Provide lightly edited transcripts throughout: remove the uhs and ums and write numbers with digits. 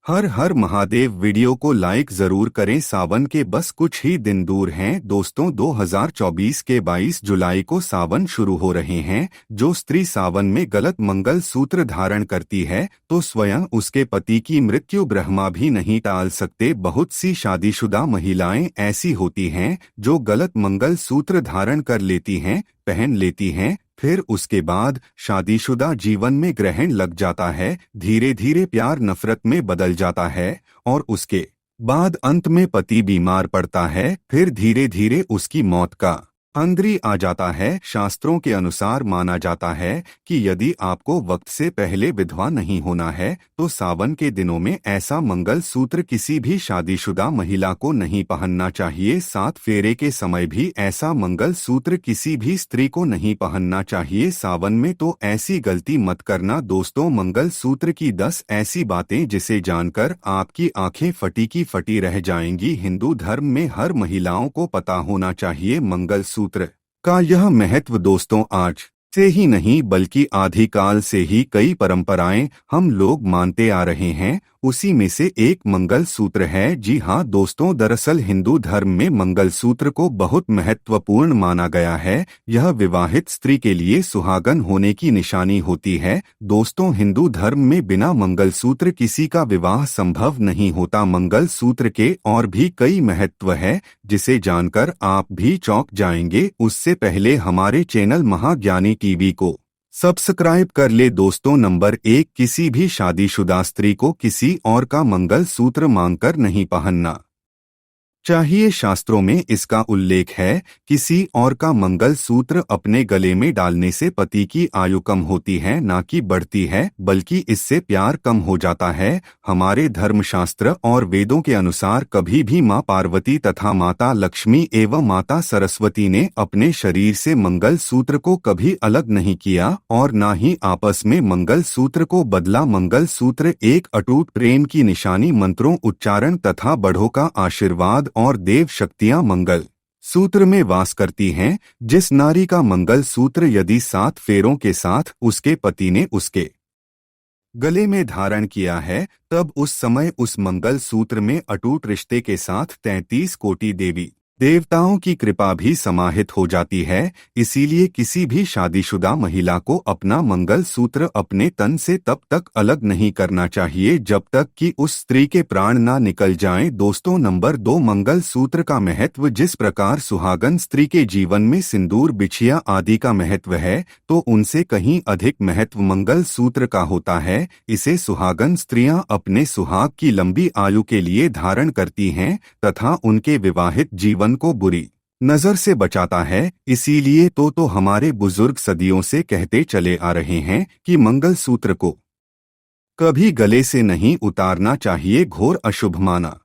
हर हर Mahadev. Video को like जरूर करें। सावन के बस कुछ ही दिन दूर हैं दोस्तों। 2024 के 22 जुलाई को सावन शुरू हो रहे हैं। जो स्त्री सावन में गलत मंगल सूत्र धारण करती है तो स्वयं उसके पति की मृत्यु ब्रह्मा भी नहीं टाल सकते। बहुत सी शादीशुदा महिलाएं ऐसी होती हैं जो गलत मंगल सूत्र धारण कर लेती हैं, पहन लेती हैं, फिर उसके बाद शादीशुदा जीवन में ग्रहण लग जाता है। धीरे धीरे प्यार नफरत में बदल जाता है और उसके बाद अंत में पति बीमार पड़ता है। फिर धीरे धीरे उसकी मौत का अंदरी आ जाता है। शास्त्रों के अनुसार माना जाता है कि यदि आपको वक्त से पहले विधवा नहीं होना है तो सावन के दिनों में ऐसा मंगल सूत्र किसी भी शादीशुदा महिला को नहीं पहनना चाहिए। 7 फेरे के समय भी ऐसा मंगल सूत्र किसी भी स्त्री को नहीं पहनना चाहिए। सावन में तो ऐसी गलती मत करना दोस्तों। मंगल सूत्र की 10 ऐसी बातें जिसे जानकर आपकी आंखें फटी की फटी रह जाएंगी। हिंदू धर्म में हर महिलाओं को पता होना चाहिए मंगल सूत्र का यह महत्व दोस्तों आज से ही नहीं बल्कि आदिकाल से ही कई परंपराएं हम लोग मानते आ रहे हैं। उसी में से एक मंगल सूत्र है। जी हाँ दोस्तों, दरअसल हिंदू धर्म में मंगल सूत्र को बहुत महत्वपूर्ण माना गया है। यह विवाहित स्त्री के लिए सुहागन होने की निशानी होती है। दोस्तों, हिंदू धर्म में बिना मंगल सूत्र किसी का विवाह संभव नहीं होता। मंगल सूत्र के और भी कई महत्व है जिसे जानकर आप भी चौंक जाएंगे। उससे पहले हमारे चैनल महाज्ञानी टीवी को सब्सक्राइब कर ले दोस्तों। नंबर 1, किसी भी शादीशुदा स्त्री को किसी और का मंगल सूत्र मांगकर नहीं पहनना चाहिए। शास्त्रों में इसका उल्लेख है। किसी और का मंगल सूत्र अपने गले में डालने से पति की आयु कम होती है, ना कि बढ़ती है, बल्कि इससे प्यार कम हो जाता है। हमारे धर्मशास्त्र और वेदों के अनुसार कभी भी मां पार्वती तथा माता लक्ष्मी एवं माता सरस्वती ने अपने शरीर से मंगल सूत्र को कभी अलग नहीं किया और ना ही आपस में मंगल सूत्र को बदला। मंगल सूत्र एक अटूट प्रेम की निशानी, मंत्रों उच्चारण तथा बड़ों का आशीर्वाद और देव शक्तियां मंगल सूत्र में वास करती हैं। जिस नारी का मंगल सूत्र यदि 7 फेरों के साथ उसके पति ने उसके गले में धारण किया है तब उस समय उस मंगल सूत्र में अटूट रिश्ते के साथ 33 कोटि देवी देवताओं की कृपा भी समाहित हो जाती है। इसीलिए किसी भी शादीशुदा महिला को अपना मंगल सूत्र अपने तन से तब तक अलग नहीं करना चाहिए जब तक कि उस स्त्री के प्राण ना निकल जाएं। दोस्तों, नंबर 2, मंगल सूत्र का महत्व। जिस प्रकार सुहागन स्त्री के जीवन में सिंदूर, बिछिया आदि का महत्व है तो उनसे कहीं अधिक महत्व मंगल सूत्र का होता है। इसे सुहागन स्त्रियां अपने सुहाग की लंबी आयु के लिए धारण करती हैं तथा उनके विवाहित जीवन को बुरी नजर से बचाता है। इसीलिए तो हमारे बुजुर्ग सदियों से कहते चले आ रहे हैं कि मंगल सूत्र को कभी गले से नहीं उतारना चाहिए। घोर अशुभ माना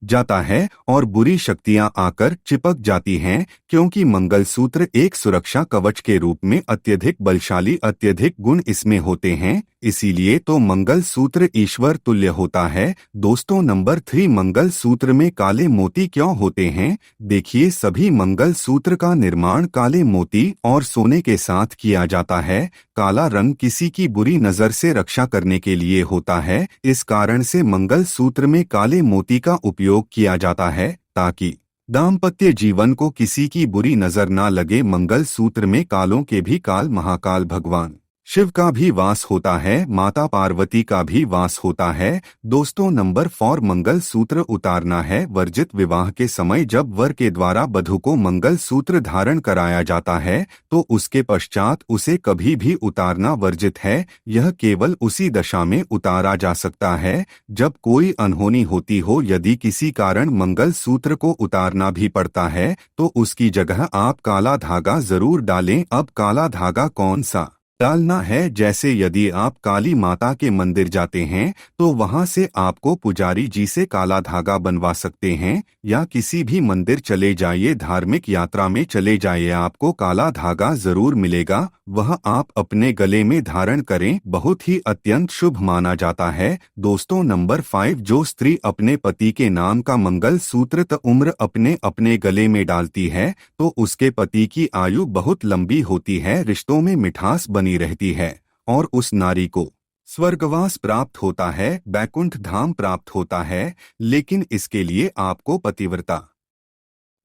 जाता है और बुरी शक्तियां आकर चिपक जाती हैं, क्योंकि मंगल सूत्र एक सुरक्षा कवच के रूप में अत्यधिक बलशाली, अत्यधिक गुण इसमें होते हैं। इसीलिए तो मंगल सूत्र ईश्वर तुल्य होता है। दोस्तों, नंबर 3, मंगल सूत्र में काले मोती क्यों होते हैं? देखिए, सभी मंगल सूत्र का निर्माण काले मोती और सोने के साथ किया जाता है। काला रंग किसी की बुरी नजर से रक्षा करने के लिए होता है। इस कारण से मंगल सूत्र में काले मोती का उपयोग किया जाता है ताकि दाम्पत्य जीवन को किसी की बुरी नजर ना लगे। मंगल सूत्र में कालों के भी काल महाकाल भगवान शिव का भी वास होता है, माता पार्वती का भी वास होता है। दोस्तों, नंबर 4, मंगल सूत्र उतारना है वर्जित। विवाह के समय जब वर के द्वारा वधू को मंगल सूत्र धारण कराया जाता है तो उसके पश्चात उसे कभी भी उतारना वर्जित है। यह केवल उसी दशा में उतारा जा सकता है जब कोई अनहोनी होती हो। यदि किसी कारण मंगल सूत्र को उतारना भी पड़ता है तो उसकी जगह आप काला धागा जरूर डालें। अब काला धागा कौन सा डालना है? जैसे यदि आप काली माता के मंदिर जाते हैं तो वहां से आपको पुजारी जी से काला धागा बनवा सकते हैं, या किसी भी मंदिर चले जाइए, धार्मिक यात्रा में चले जाइए, आपको काला धागा जरूर मिलेगा। वह आप अपने गले में धारण करें, बहुत ही अत्यंत शुभ माना जाता है। दोस्तों, नंबर 5, जो स्त्री अपने पति के नाम का मंगल सूत्र उम्र अपने अपने गले में डालती है तो उसके पति की आयु बहुत लंबी होती है, रिश्तों में मिठास बनी रहती है और उस नारी को स्वर्गवास प्राप्त होता है, बैकुंठ धाम प्राप्त होता है, लेकिन इसके लिए आपको पतिव्रता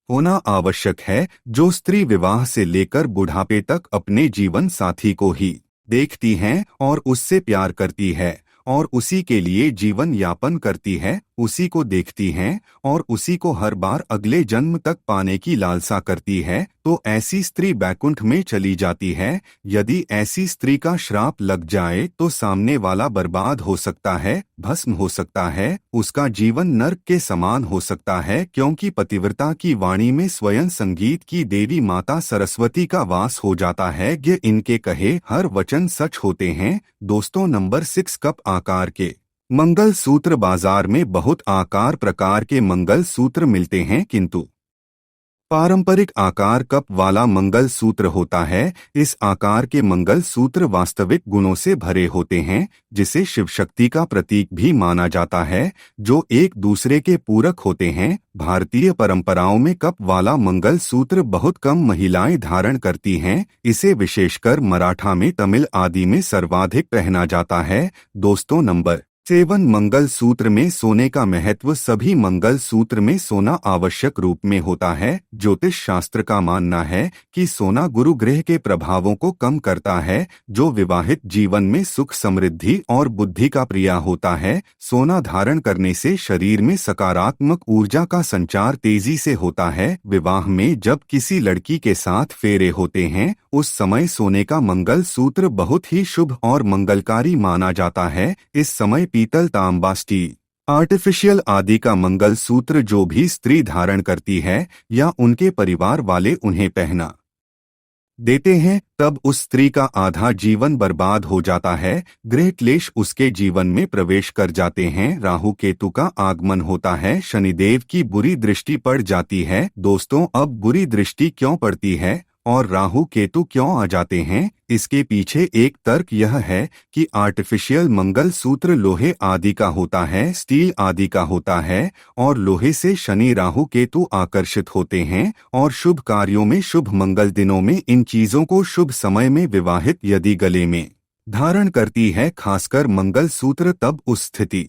होना आवश्यक है, जो स्त्री विवाह से लेकर बुढ़ापे तक अपने जीवन साथी को ही देखती है और उससे प्यार करती है और उसी के लिए जीवन यापन करती है, उसी को देखती हैं और उसी को हर बार अगले जन्म तक पाने की लालसा करती है, तो ऐसी स्त्री बैकुंठ में चली जाती है। यदि ऐसी स्त्री का श्राप लग जाए तो सामने वाला बर्बाद हो सकता है, भस्म हो सकता है, उसका जीवन नर्क के समान हो सकता है, क्योंकि पतिव्रता की वाणी में स्वयं संगीत की देवी माता सरस्वती का वास हो जाता है। ये इनके कहे हर वचन सच होते हैं। दोस्तों, नंबर 6 कप आकार के मंगल सूत्र। बाजार में बहुत आकार प्रकार के मंगल सूत्र मिलते हैं, किंतु पारंपरिक आकार कप वाला मंगल सूत्र होता है। इस आकार के मंगल सूत्र वास्तविक गुणों से भरे होते हैं, जिसे शिव शक्ति का प्रतीक भी माना जाता है, जो एक दूसरे के पूरक होते हैं। भारतीय परंपराओं में कप वाला मंगल सूत्र बहुत कम महिलाएं धारण करती हैं। इसे विशेषकर मराठा में, तमिल आदि में सर्वाधिक पहना जाता है। दोस्तों, नंबर 7 मंगल सूत्र में सोने का महत्व। सभी मंगल सूत्र में सोना आवश्यक रूप में होता है। ज्योतिष शास्त्र का मानना है कि सोना गुरु ग्रह के प्रभावों को कम करता है, जो विवाहित जीवन में सुख, समृद्धि और बुद्धि का प्रिया होता है। सोना धारण करने से शरीर में सकारात्मक ऊर्जा का संचार तेजी से होता है। विवाह में जब किसी लड़की के साथ फेरे होते हैं, उस समय सोने का मंगल सूत्र बहुत ही शुभ और मंगलकारी माना जाता है। इस समय पीतल, तांबा, स्टील, आर्टिफिशियल आदि का मंगल सूत्र जो भी स्त्री धारण करती है या उनके परिवार वाले उन्हें पहना देते हैं, तब उस स्त्री का आधा जीवन बर्बाद हो जाता है। ग्रह क्लेश उसके जीवन में प्रवेश कर जाते हैं। राहु केतु का आगमन होता है। शनिदेव की बुरी दृष्टि पड़ जाती है। दोस्तों, अब बुरी दृष्टि क्यों पड़ती है और राहु केतु क्यों आ जाते हैं? इसके पीछे एक तर्क यह है कि आर्टिफिशियल मंगल सूत्र लोहे आदि का होता है, स्टील आदि का होता है, और लोहे से शनि, राहु, केतु आकर्षित होते हैं और शुभ कार्यों में, शुभ मंगल दिनों में इन चीजों को शुभ समय में विवाहित यदि गले में धारण करती है, खासकर मंगल सूत्र, तब उस स्थिति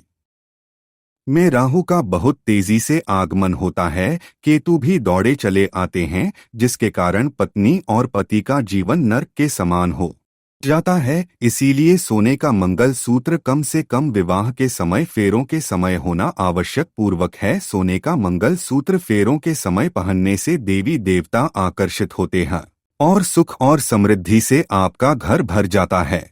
में राहु का बहुत तेजी से आगमन होता है। केतु भी दौड़े चले आते हैं, जिसके कारण पत्नी और पति का जीवन नर्क के समान हो जाता है। इसीलिए सोने का मंगल सूत्र कम से कम विवाह के समय, फेरों के समय होना आवश्यक पूर्वक है। सोने का मंगल सूत्र फेरों के समय पहनने से देवी देवता आकर्षित होते हैं और सुख और समृद्धि से आपका घर भर जाता है,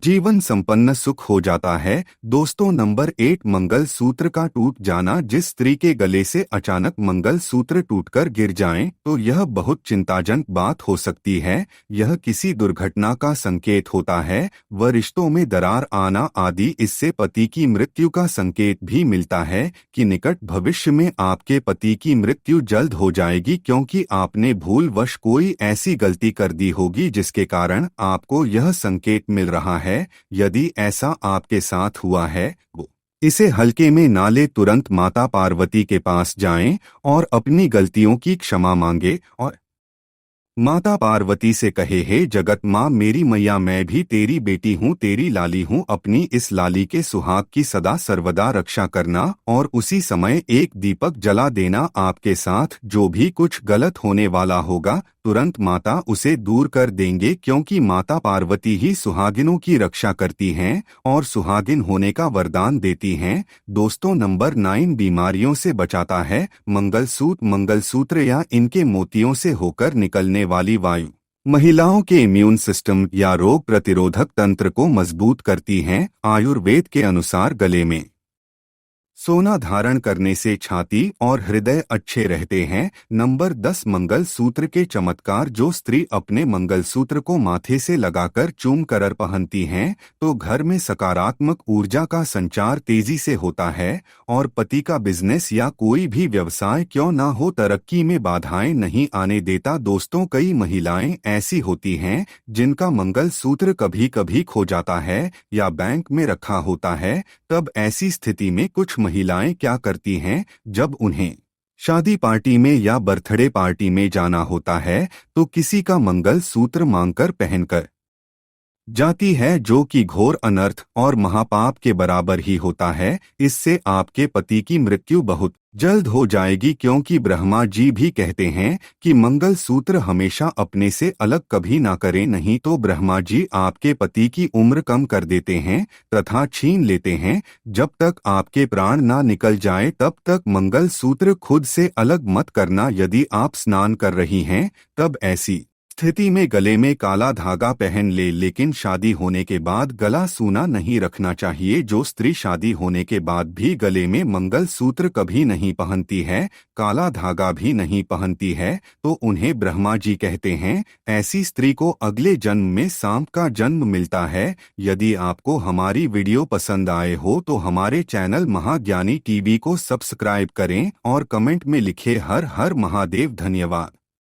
जीवन संपन्न सुख हो जाता है। दोस्तों, नंबर 8 मंगल सूत्र का टूट जाना। जिस स्त्री के गले से अचानक मंगल सूत्र टूटकर गिर जाएं, तो यह बहुत चिंताजनक बात हो सकती है। यह किसी दुर्घटना का संकेत होता है, व रिश्तों में दरार आना आदि। इससे पति की मृत्यु का संकेत भी मिलता है कि निकट भविष्य में आपके पति की मृत्यु जल्द हो जाएगी, क्योंकि आपने भूलवश कोई ऐसी गलती कर दी होगी जिसके कारण आपको यह संकेत मिल रहा है। यदि ऐसा आपके साथ हुआ है, वो इसे हल्के में ना ले, तुरंत माता पार्वती के पास जाएं और अपनी गलतियों की क्षमा मांगे और माता पार्वती से कहे, हे जगत माँ, मेरी मैया, मैं भी तेरी बेटी हूँ, तेरी लाली हूँ। अपनी इस लाली के सुहाग की सदा सर्वदा रक्षा करना और उसी समय एक दीपक जला देना। आपके साथ जो भी कुछ गलत होने वाला होगा, तुरंत माता उसे दूर कर देंगे, क्योंकि माता पार्वती ही सुहागिनों की रक्षा करती हैं और सुहागिन होने का वरदान देती हैं। दोस्तों, नंबर 9 बीमारियों से बचाता है। मंगलसूत्र या इनके मोतियों से होकर निकलने वाली वायु महिलाओं के इम्यून सिस्टम या रोग प्रतिरोधक तंत्र को मजबूत करती हैं। आयुर्वेद के अनुसार गले में सोना धारण करने से छाती और हृदय अच्छे रहते हैं। नंबर 10 मंगल सूत्र के चमत्कार। जो स्त्री अपने मंगल सूत्र को माथे से लगाकर चूम कर पहनती हैं, तो घर में सकारात्मक ऊर्जा का संचार तेजी से होता है और पति का बिजनेस या कोई भी व्यवसाय क्यों ना हो, तरक्की में बाधाएं नहीं आने देता। दोस्तों, कई महिलाएं ऐसी होती हैं जिनका मंगल सूत्र कभी कभी खो जाता है या बैंक में रखा होता है। तब ऐसी स्थिति में कुछ महिलाएं क्या करती हैं, जब उन्हें शादी पार्टी में या बर्थडे पार्टी में जाना होता है, तो किसी का मंगल सूत्र मांगकर पहनकर जाती है, जो कि घोर अनर्थ और महापाप के बराबर ही होता है। इससे आपके पति की मृत्यु बहुत जल्द हो जाएगी, क्योंकि ब्रह्मा जी भी कहते हैं कि मंगल सूत्र हमेशा अपने से अलग कभी ना करें, नहीं तो ब्रह्मा जी आपके पति की उम्र कम कर देते हैं तथा छीन लेते हैं। जब तक आपके प्राण ना निकल जाए तब तक मंगल सूत्र खुद से अलग मत करना। यदि आप स्नान कर रही हैं तब ऐसी स्थिति में गले में काला धागा पहन ले, लेकिन शादी होने के बाद गला सूना नहीं रखना चाहिए। जो स्त्री शादी होने के बाद भी गले में मंगल सूत्र कभी नहीं पहनती है, काला धागा भी नहीं पहनती है, तो उन्हें ब्रह्मा जी कहते हैं ऐसी स्त्री को अगले जन्म में सांप का जन्म मिलता है। यदि आपको हमारी वीडियो पसंद आए हो तो हमारे चैनल महाज्ञानी टीवी को सब्सक्राइब करें और कमेंट में लिखे हर हर महादेव। धन्यवाद।